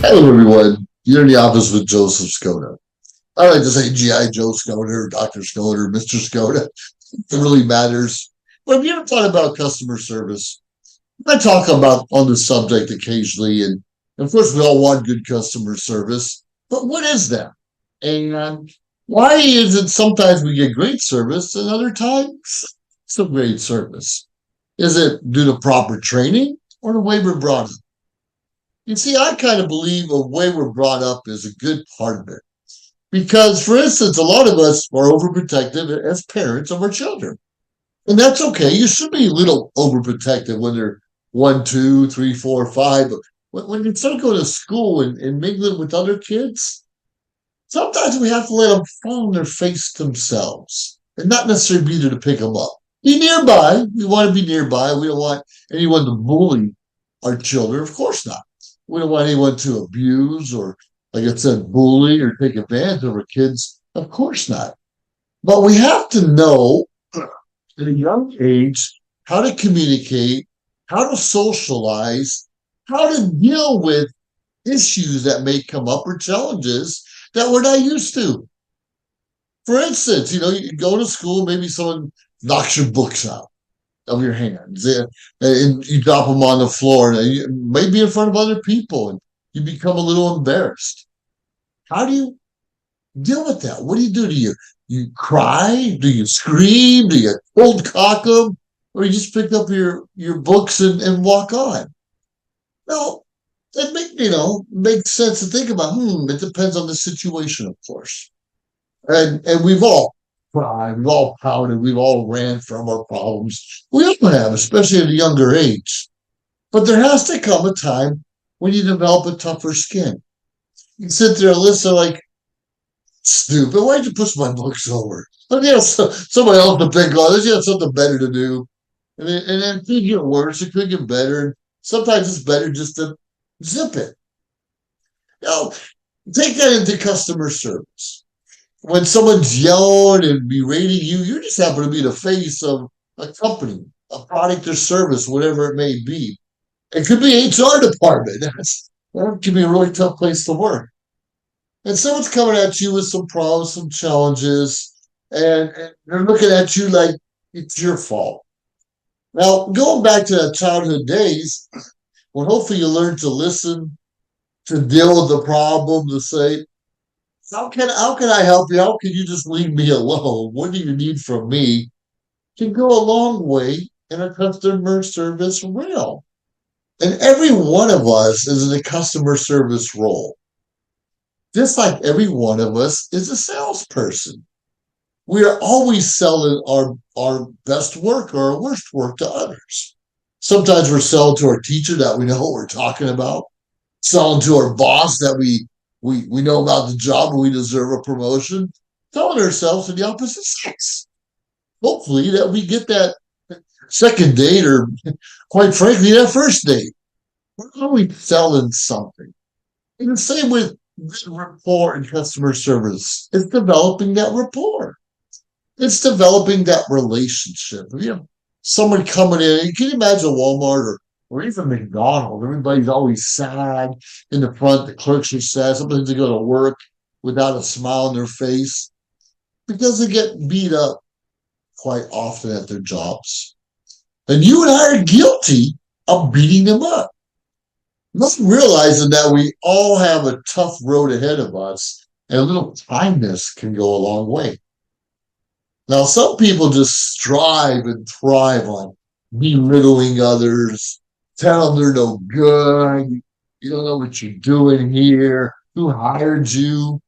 Hello, everyone. You're in the office with Joseph Skoda. I like to say G.I. Joe Skoda or Dr. Skoda or Mr. Skoda. It really matters. But have you ever thought about customer service? I talk about on the subject occasionally, and of course, we all want good customer service. But what is that? And why is it sometimes we get great service and other times some great service? Is it due to proper training or the way we're brought up? You see, I kind of believe the way we're brought up is a good part of it. Because, for instance, a lot of us are overprotective as parents of our children. And that's okay. You should be a little overprotective when they're one, two, three, four, five. But when you start going to school and mingling with other kids, sometimes we have to let them fall on their face themselves and not necessarily be there to pick them up. Be nearby. We want to be nearby. We don't want anyone to bully our children. Of course not. We don't want anyone to abuse or, like I said, bully or take advantage of our kids. Of course not. But we have to know at a young age how to communicate, how to socialize, how to deal with issues that may come up or challenges that we're not used to. For instance, you go to school, maybe someone knocks your books out of your hands and you drop them on the floor and you may be in front of other people and you become a little embarrassed. How do you deal with that? What do you do? Do you cry? Do you scream? Do you cold cock them? Or you just pick up your books and walk on? No, makes sense to think about. It depends on the situation, of course. And we've all cried, we've all pouted, we've all ran from our problems. We all have, especially at a younger age. But there has to come a time when you develop a tougher skin. You sit there and listen like, stupid, why'd you push my books over? But somebody else to pick on. You have something better to do. And then it could get worse, it could get better. Sometimes it's better just to zip it. Now, take that into customer service. When someone's yelling and berating you, you just happen to be the face of a company, a product or service, whatever it may be. It could be HR department. That can be a really tough place to work. And someone's coming at you with some problems, some challenges, and they're looking at you like it's your fault. Now, going back to the childhood days, when hopefully you learn to listen, to deal with the problem, to say, how can I help you? How can you just leave me alone? What do you need from me? Can go a long way in a customer service realm. And every one of us is in a customer service role. Just like every one of us is a salesperson. We are always selling our best work or our worst work to others. Sometimes we're selling to our teacher that we know what we're talking about, selling to our boss that we know about the job and we deserve a promotion, telling ourselves to the opposite sex. Hopefully that we get that second date or quite frankly, that first date. We're always selling something. And the same with rapport and customer service. It's developing that rapport. It's developing that relationship. Someone coming in, you can imagine Walmart or even McDonald's. Everybody's always sad in the front. The clerks are sad. Sometimes they go to work without a smile on their face because they get beat up quite often at their jobs. And you and I are guilty of beating them up. Not realizing that we all have a tough road ahead of us and a little kindness can go a long way. Now, some people just strive and thrive on belittling others, tell them they're no good, you don't know what you're doing here, who hired you.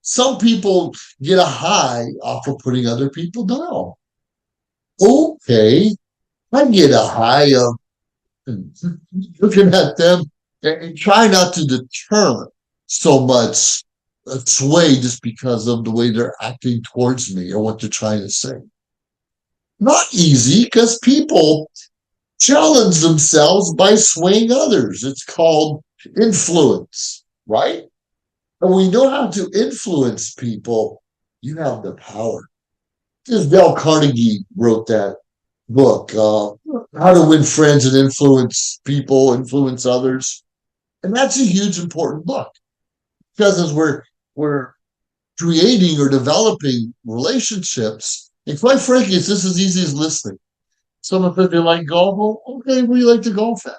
Some people get a high off of putting other people down. Okay, I get a high of looking at them and try not to deter so much sway just because of the way they're acting towards me or what they're trying to say. Not easy because people challenge themselves by swaying others. It's called influence, right? And when you know how to influence people, you have the power. Just Dale Carnegie wrote that book, How to Win Friends and Influence People, Influence Others. And that's a huge important book because as we're creating or developing relationships, and quite frankly, it's just as easy as listening. Someone said they like golf. Well, okay, where do you like to golf at?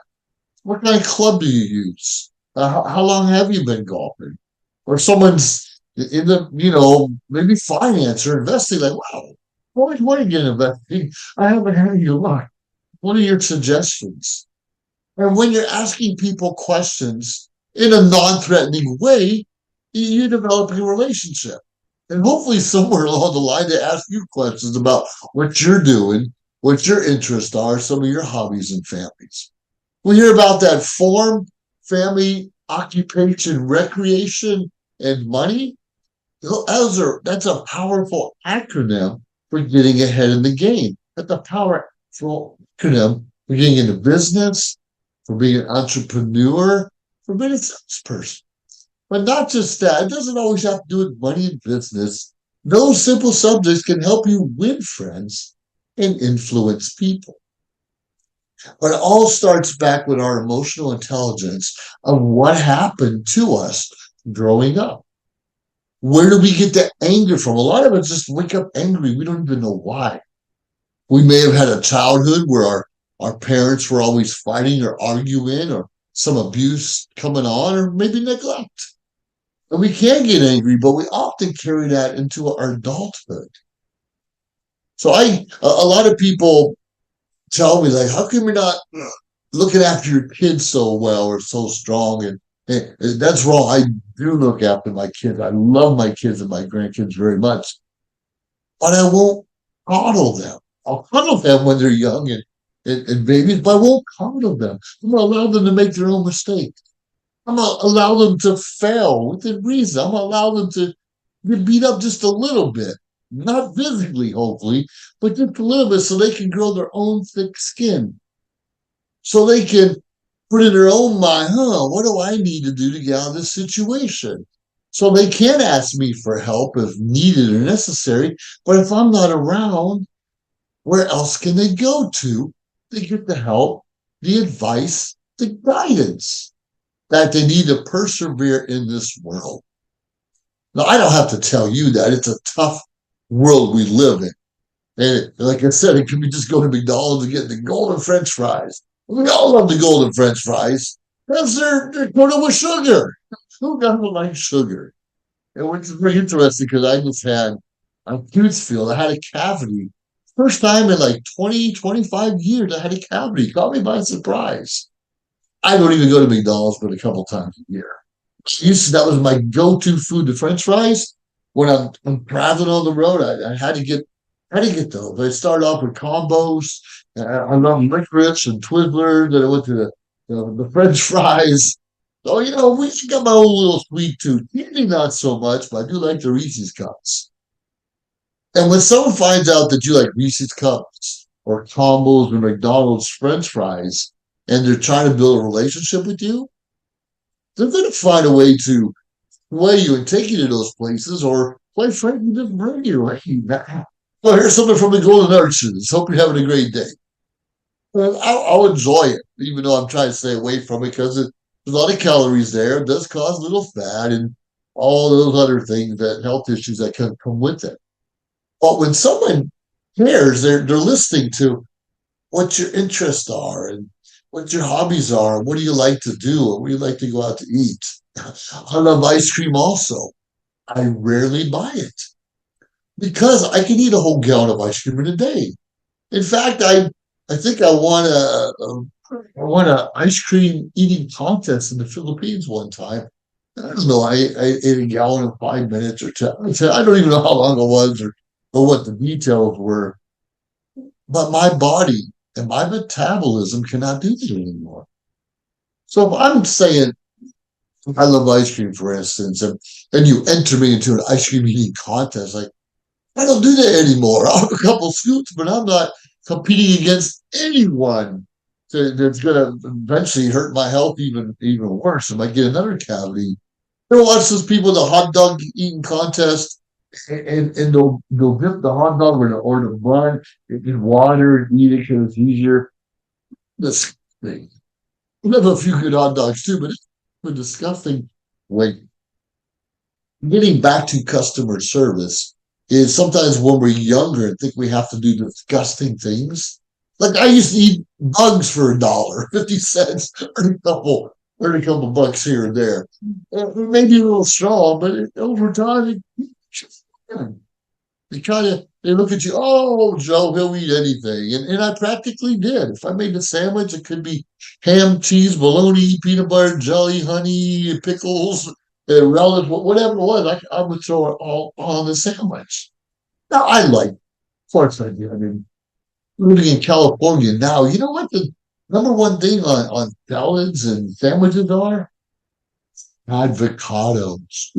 What kind of club do you use? How long have you been golfing? Or someone's in the, maybe finance or investing, like, wow, what are you investing? I haven't had any luck. What are your suggestions? And when you're asking people questions in a non-threatening way, you're developing a relationship. And hopefully somewhere along the line they ask you questions about what you're doing, what your interests are, some of your hobbies and families. We hear about that form, family, occupation, recreation, and money. That's a powerful acronym for getting ahead in the game. That's a powerful acronym for getting into business, for being an entrepreneur, for being a salesperson. But not just that, it doesn't always have to do with money and business. Those simple subjects can help you win friends and influence people. But it all starts back with our emotional intelligence of what happened to us growing up. Where do we get the anger from? A lot of us just wake up angry. We don't even know why. We may have had a childhood where our parents were always fighting or arguing or some abuse coming on or maybe neglect. And we can get angry, but we often carry that into our adulthood. So a lot of people tell me like, how come you're not looking after your kids so well or so strong? And that's wrong. I do look after my kids. I love my kids and my grandkids very much, but I won't coddle them. I'll cuddle them when they're young and babies, but I won't coddle them. I'm going to allow them to make their own mistakes. I'm going to allow them to fail within reason. I'm going to allow them to get beat up just a little bit, not physically, hopefully, but just a little bit so they can grow their own thick skin. So they can put in their own mind, what do I need to do to get out of this situation? So they can ask me for help if needed or necessary. But if I'm not around, where else can they go to get the help, the advice, the guidance that they need to persevere in this world? Now, I don't have to tell you that. It's a tough world we live in. And like I said, it can be just going to McDonald's and getting the golden French fries. We all love the golden French fries because they're coated with sugar. Who doesn't like sugar? And which is very interesting because I just had a tooth filled. I had a cavity. First time in like 20, 25 years, I had a cavity. Caught me by surprise. I don't even go to McDonald's but a couple times a year. That was my go-to food, the French fries. When I'm traveling on the road, I had to get those. I started off with combos. I love licorice and Twizzlers. Then I went to the French fries. So we got my own little sweet tooth. Candy not so much, but I do like the Reese's cups. And when someone finds out that you like Reese's cups or combos or McDonald's French fries, and they're trying to build a relationship with you, they're going to find a way to sway you and take you to those places, or quite frankly, just bring you right now. So here's something from the Golden Arches. Hope you're having a great day. Well, I'll enjoy it, even though I'm trying to stay away from it because there's a lot of calories there. It does cause a little fat and all those other things, that health issues that can come with it. But when someone cares, they're listening to what your interests are and what your hobbies are, and what do you like to do, and where you like to go out to eat. I love ice cream also. I rarely buy it because I can eat a whole gallon of ice cream in a day. In fact, I think I won an ice cream eating contest in the Philippines one time. I don't know. I ate a gallon in 5 minutes or 10. I don't even know how long it was or what the details were. But my body and my metabolism cannot do that anymore. So if I'm saying I love ice cream, for instance, and you enter me into an ice cream eating contest, like I don't do that anymore. I'll have a couple scoops, but I'm not competing against anyone that's going to eventually hurt my health even worse. I might get another cavity. You watch those people in the hot dog eating contest, and they'll dip the hot dog or the bun in water and eat it because it's easier. This thing. We have a few good hot dogs too, but we're discussing, like, getting back to customer service is sometimes when we're younger and think we have to do disgusting things. Like I used to eat bugs for $1.50, earn a couple bucks here and there. Maybe a little strong, but over time, they kind of they look at you. Oh, Joe, he'll eat anything, and I practically did. If I made a sandwich, it could be ham, cheese, bologna, peanut butter, jelly, honey, pickles, relish, whatever it was. I would throw it all on the sandwich. Now I like, of course I do. I mean, living in California now, you know what the number one thing on salads and sandwiches are? Avocados.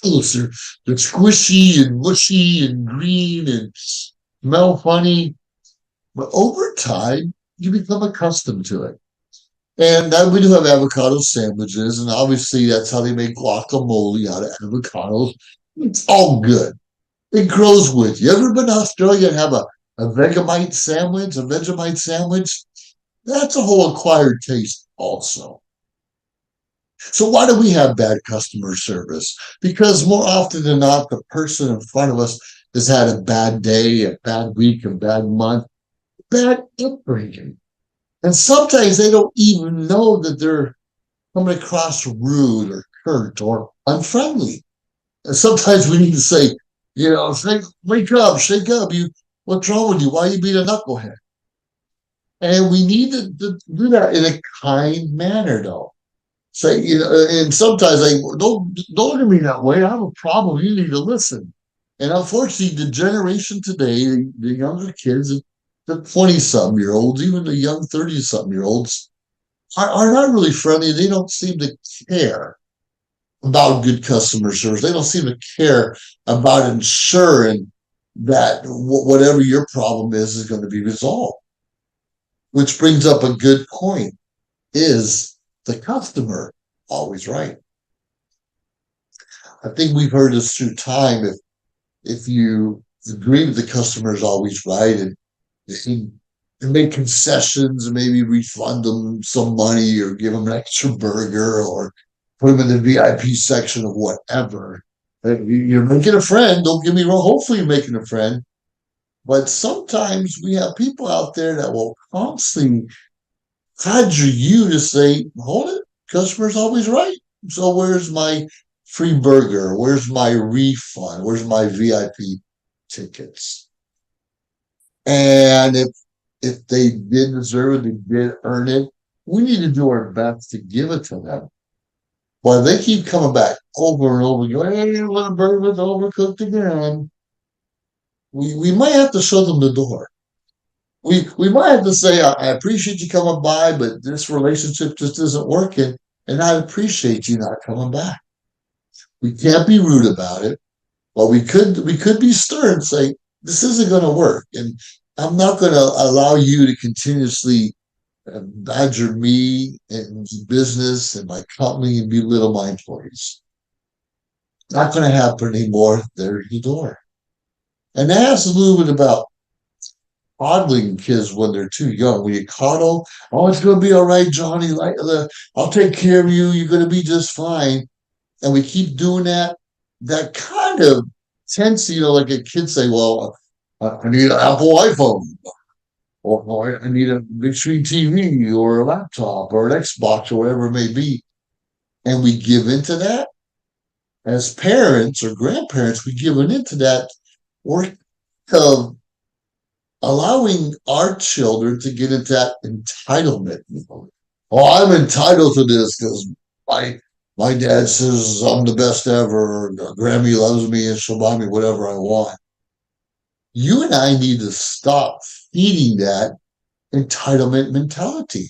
They're squishy and mushy and green and smell funny. But over time, you become accustomed to it. And we do have avocado sandwiches, and obviously that's how they make guacamole out of avocados. It's all good. It grows with you. Ever been to Australia and have a Vegemite sandwich? That's a whole acquired taste also. So why do we have bad customer service? Because more often than not, the person in front of us has had a bad day, a bad week, a bad month, bad upbringing. And sometimes they don't even know that they're coming across rude or curt or unfriendly. And sometimes we need to say, wake up, shake up. What's wrong with you? Why are you being a knucklehead? And we need to do that in a kind manner, though. Say, and sometimes don't look at me that way. I have a problem. You need to listen. And unfortunately, the generation today, the younger kids, the 20-something-year-olds, even the young 30-something-year-olds, are not really friendly. They don't seem to care about good customer service. They don't seem to care about ensuring that whatever your problem is going to be resolved. Which brings up a good point. Is the customer always right? I think we've heard this through time. If you agree that the customer is always right and make concessions and maybe refund them some money or give them an extra burger or put them in the VIP section of whatever. You're making a friend. Don't get me wrong. Hopefully, you're making a friend. But sometimes we have people out there that will constantly badger you to say, hold it, customer's always right. So where's my free burger? Where's my refund? Where's my VIP tickets? And if they did deserve it, they did earn it, we need to do our best to give it to them. While they keep coming back over and over, going, hey, little bird was overcooked again. We might have to show them the door. We might have to say, I appreciate you coming by, but this relationship just isn't working, and I appreciate you not coming back. We can't be rude about it, but we could be stern and say, this isn't going to work, and I'm not going to allow you to continuously badger me and business and my company and belittle my employees. Not going to happen anymore. There's the door. And that has a little bit about coddling kids when they're too young. When you coddle, oh, it's going to be all right, Johnny. I'll take care of you. You're going to be just fine. And we keep doing that. That kind of tense, like a kid say, well, I need an Apple iPhone, or I need a big screen TV, or a laptop, or an Xbox, or whatever it may be. And we give into that. As parents or grandparents, we give into that. We're allowing our children to get into that entitlement. Oh, I'm entitled to this because my dad says I'm the best ever, or Grammy loves me and she'll buy me whatever I want. You and I need to stop feeding that entitlement mentality.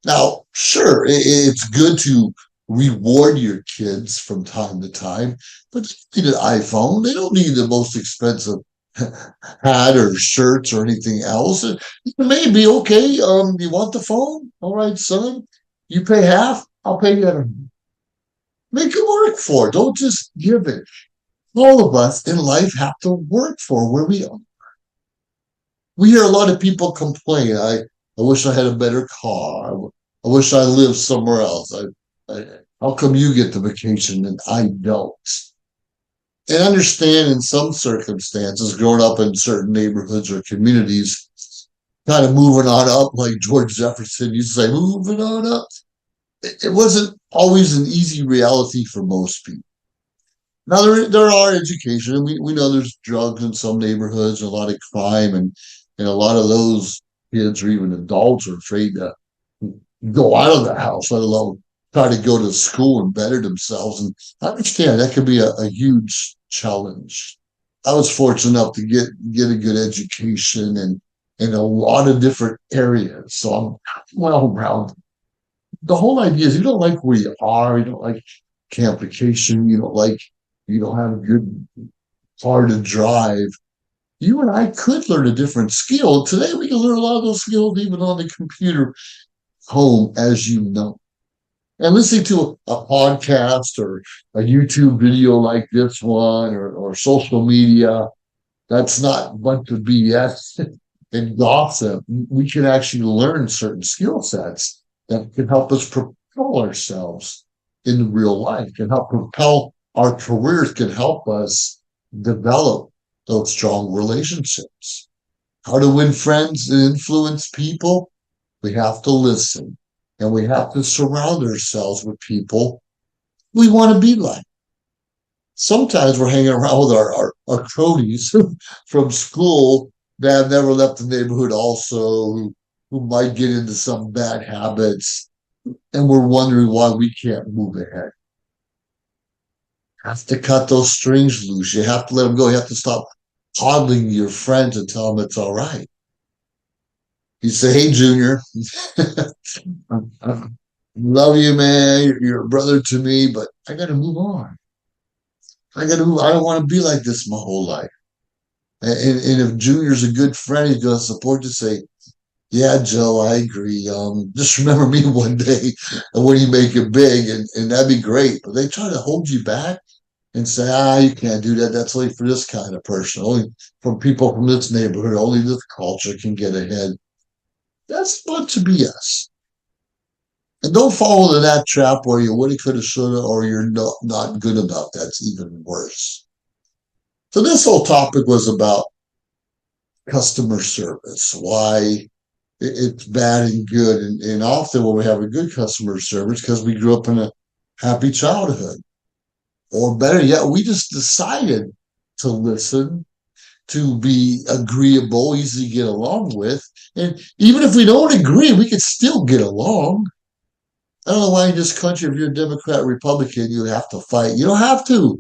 Now, sure, it's good to reward your kids from time to time, but they need an iPhone. They don't need the most expensive hat or shirts or anything else. It may be okay. You want the phone? All right, son. You pay half. I'll pay the other. Make it work for it. Don't just give it. All of us in life have to work for where we are. We hear a lot of people complain. I wish I had a better car. I wish I lived somewhere else. How come you get the vacation and I don't? And understand in some circumstances, growing up in certain neighborhoods or communities, kind of moving on up, like George Jefferson used to say, moving on up. It wasn't always an easy reality for most people. Now there are education, and we know there's drugs in some neighborhoods, a lot of crime, and a lot of those kids or even adults are afraid to go out of the house, let alone try to go to school and better themselves. And I understand that could be a huge challenge. I was fortunate enough to get a good education and in a lot of different areas. So I'm well rounded. The whole idea is you don't like where you are, you don't like campification, you don't have a good car to drive. You and I could learn a different skill. Today we can learn a lot of those skills even on the computer home, as you know. And listening to a podcast or a YouTube video like this one or social media, that's not a bunch of BS and gossip. We can actually learn certain skill sets that can help us propel ourselves in real life, can help propel our careers, can help us develop those strong relationships. How to win friends and influence people? We have to listen and we have to surround ourselves with people we want to be like. Sometimes we're hanging around with our cronies from school that have never left the neighborhood also, who might get into some bad habits, and we're wondering why we can't move ahead. You have to cut those strings loose. You have to let them go. You have to stop coddling your friends and tell them it's all right. You say, hey, Junior, I love you, man. You're a brother to me, but I got to move on. I don't want to be like this my whole life. And if Junior's a good friend, he's going to support you. Say, yeah, Joe, I agree. Just remember me one day and when you make it big, and that'd be great. But they try to hold you back and say, you can't do that. That's only for this kind of person. Only for people from this neighborhood. Only this culture can get ahead. That's a bunch of BS. And don't fall into that trap where you woulda, coulda, shoulda, or you're not good enough. That's even worse. So this whole topic was about customer service, why it's bad and good. And often when we have a good customer service, because we grew up in a happy childhood. Or better yet, we just decided to listen, to be agreeable, easy to get along with. And even if we don't agree, we can still get along. I don't know why in this country, if you're a Democrat or Republican, you have to fight. You don't have to.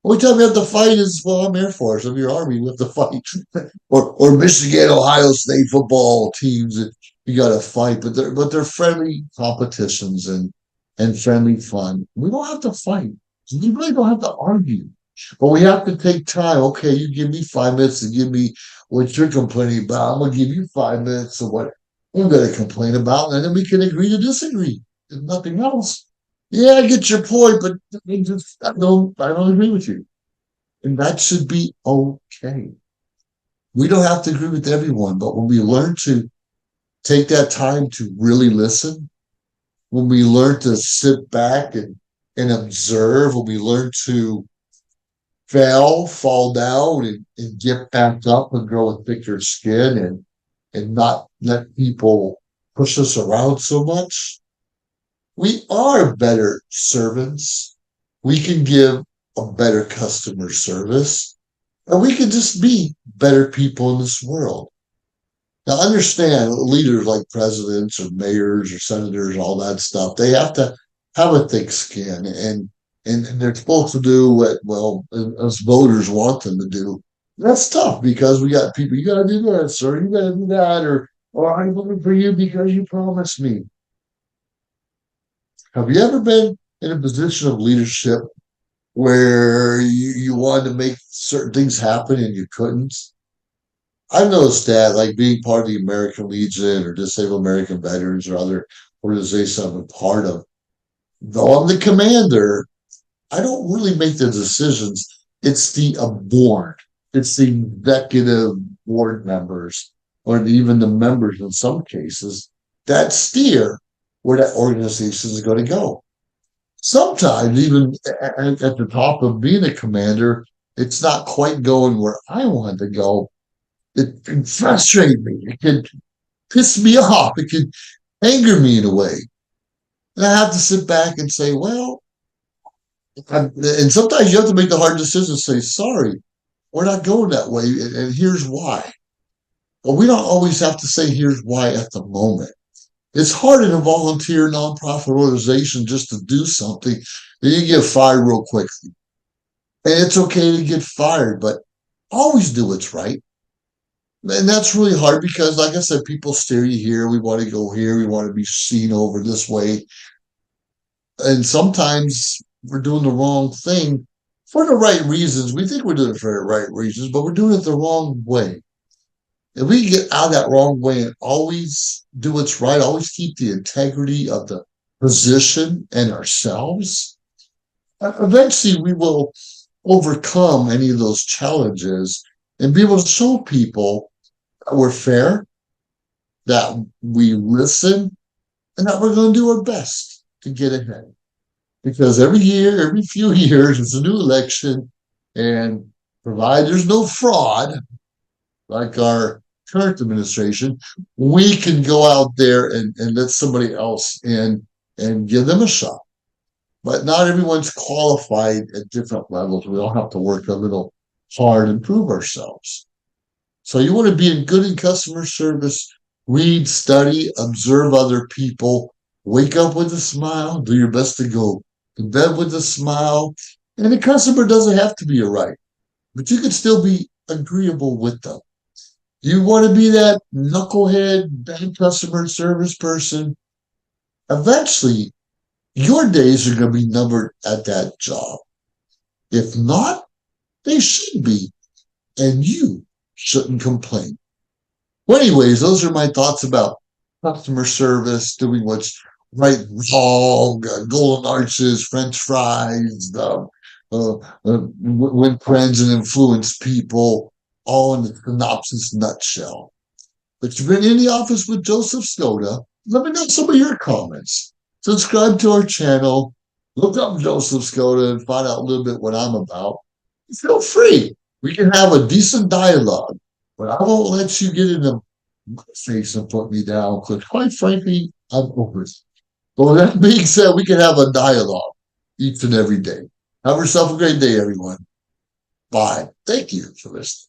Only time you have to fight is, well, I'm Air Force, I'm your Army, you have to fight. or Michigan, Ohio State football teams that you got to fight, but they're friendly competitions and friendly fun. We don't have to fight. We really don't have to argue. But we have to take time. Okay, you give me 5 minutes to give me what you're complaining about. I'm gonna give you 5 minutes of what I'm gonna complain about, and then we can agree to disagree. If nothing else. Yeah, I get your point, but I don't agree with you. And that should be okay. We don't have to agree with everyone, but when we learn to take that time to really listen, when we learn to sit back and observe, when we learn to fail, fall down, and get back up and grow a thicker skin and not let people push us around so much, we are better servants. We can give a better customer service, and we can just be better people in this world. Now, understand leaders like presidents or mayors or senators, all that stuff, they have to have a thick skin and they're supposed to do what, well, us voters want them to do. That's tough because we got people, you got to do this or you got to do that or I'm looking for you because you promised me. Have you ever been in a position of leadership where you wanted to make certain things happen and you couldn't? I've noticed that, like being part of the American Legion or Disabled American Veterans or other organizations I'm a part of, though I'm the commander, I don't really make the decisions. It's the board, it's the executive board members, or even the members in some cases that steer where that organization is going to go. Sometimes, even at the top of being a commander, it's not quite going where I want to go. It can frustrate me. It can piss me off. It can anger me in a way. And I have to sit back and say, well, and sometimes you have to make the hard decision and say, sorry, we're not going that way. And here's why. But we don't always have to say, here's why at the moment. It's hard in a volunteer nonprofit organization just to do something, and you get fired real quickly. And it's okay to get fired, but always do what's right. And that's really hard because, like I said, people steer you here. We want to go here. We want to be seen over this way. And sometimes we're doing the wrong thing for the right reasons. We think we're doing it for the right reasons, but we're doing it the wrong way. If we get out of that wrong way and always do what's right, always keep the integrity of the position and ourselves, eventually we will overcome any of those challenges and be able to show people that we're fair, that we listen, and that we're going to do our best to get ahead. Because every year, every few years, it's a new election, and provided there's no fraud, like our current administration, we can go out there and let somebody else in and give them a shot. But not everyone's qualified at different levels. We all have to work a little hard and prove ourselves. So you want to be good in customer service, read, study, observe other people, wake up with a smile, do your best to go to bed with a smile. And the customer doesn't have to be right, but you can still be agreeable with them. You want to be that knucklehead, bad customer service person. Eventually, your days are going to be numbered at that job. If not, they should be, and you shouldn't complain. Well, anyways, those are my thoughts about customer service, doing what's right, wrong, golden arches, French fries, win friends and influence people, all in the synopsis nutshell. But you've been in the office with Joseph Skoda. Let me know some of your comments. Subscribe to our channel. Look up Joseph Skoda and find out a little bit what I'm about. Feel free. We can have a decent dialogue, but I won't let you get into my face and put me down because, quite frankly, I'm over it. But with that being said, we can have a dialogue each and every day. Have yourself a great day, everyone. Bye. Thank you for listening.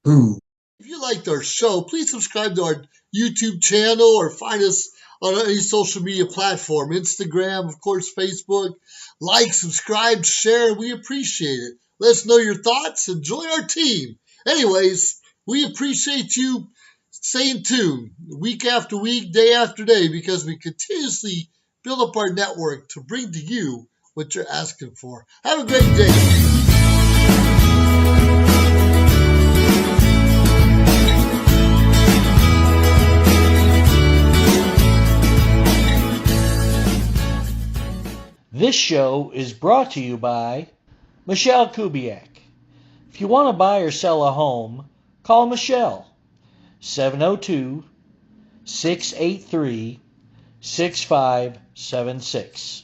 If you liked our show, please subscribe to our YouTube channel or find us on any social media platform, Instagram, of course, Facebook. Like, subscribe, share. We appreciate it. Let us know your thoughts and join our team. Anyways, we appreciate you staying tuned week after week, day after day, because we continuously build up our network to bring to you what you're asking for. Have a great day. This show is brought to you by Michelle Kubiak. If you want to buy or sell a home, call Michelle, 702-683-6576.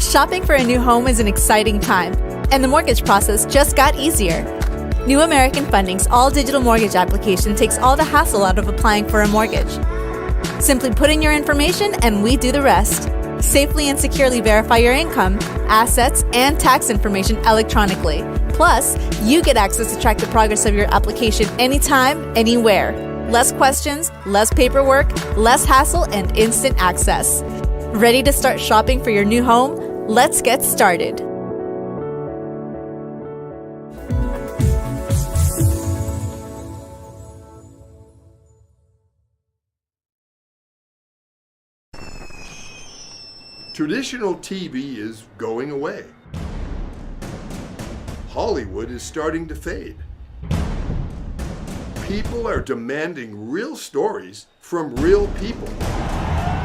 Shopping for a new home is an exciting time, and the mortgage process just got easier. New American Funding's all-digital mortgage application takes all the hassle out of applying for a mortgage. Simply put in your information and we do the rest. Safely and securely verify your income, assets, and tax information electronically. Plus, you get access to track the progress of your application anytime, anywhere. Less questions, less paperwork, less hassle, and instant access. Ready to start shopping for your new home? Let's get started. Traditional TV is going away. Hollywood is starting to fade. People are demanding real stories from real people.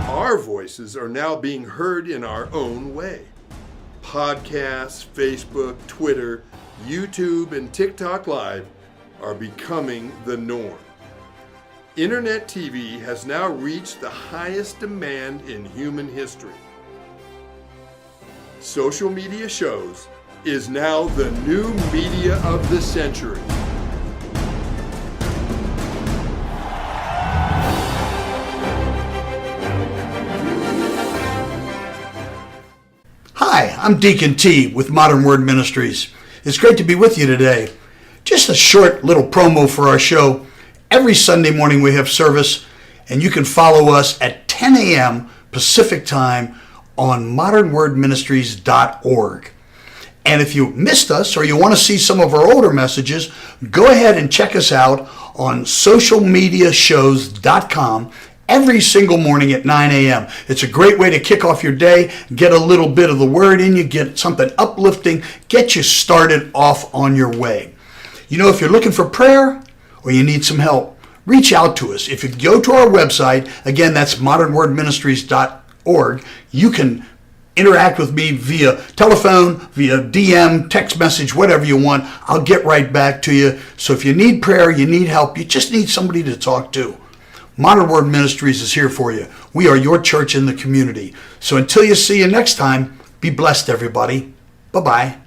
Our voices are now being heard in our own way. podcasts, Facebook, Twitter, YouTube, and TikTok Live are becoming the norm. Internet TV has now reached the highest demand in human history. Social media shows is now the new media of the century. Hi, I'm Deacon T with Modern Word Ministries. It's great to be with you today. Just a short little promo for our show. Every Sunday morning we have service, and you can follow us at 10 a.m. Pacific Time on modernwordministries.org. And if you missed us or you want to see some of our older messages, go ahead and check us out on socialmediashows.com every single morning at 9 a.m. It's a great way to kick off your day, get a little bit of the word in you, get something uplifting, get you started off on your way. You know, if you're looking for prayer or you need some help, reach out to us. If you go to our website, again, that's modernwordministries.org, you can interact with me via telephone, via DM, text message, whatever you want. I'll get right back to you. So if you need prayer, you need help, you just need somebody to talk to, Modern Word Ministries is here for you. We are your church in the community. So until you see you next time, be blessed, everybody. Bye-bye.